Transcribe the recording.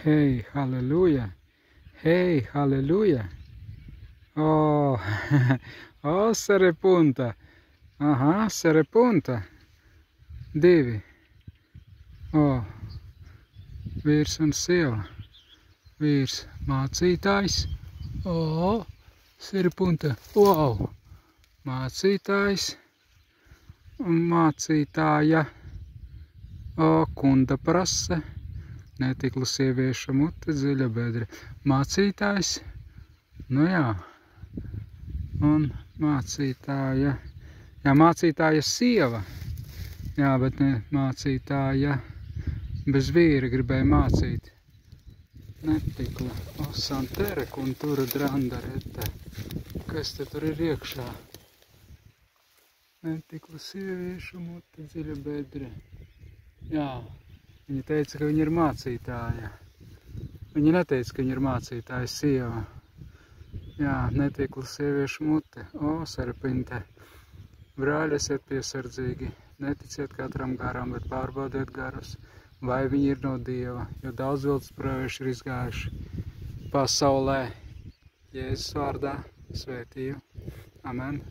Hey, halleluja. Hey, halleluja. Oh, oh, se repunta. Aha, se repunta. Divi. Oh, vīrs un sieva. Vīrs mācītājs. Oh, se repunta. Wow. Mācītājs un mācītāja. Oh, kunda prase. Netiklu sievieša mute, dziļa bedre. Mācītājs. Nu jā. Un mācītāja. Jā, mācītāja sieva. Jā, bet ne mācītāja. Bez vīra gribēja mācīt. Netikla. O, santere, kuntura drandarete. Kas te tur ir iekšā? Netikla sievieša mute, dziļa bedre. Jā. Viņa teica, ka viņa ir mācītāja. Viņa neteica, ka viņa ir mācītāja sieva. Jā, netikla sieviešu mute. O, serpinte. Brāļi, esiet piesardzīgi. Neticiet katram garam, bet pārbaudiet garus. Vai viņi ir no Dieva, jo daudz viltus pravieši ir izgājuši pasaulē. Jēzus vārdā svētīju. Amen.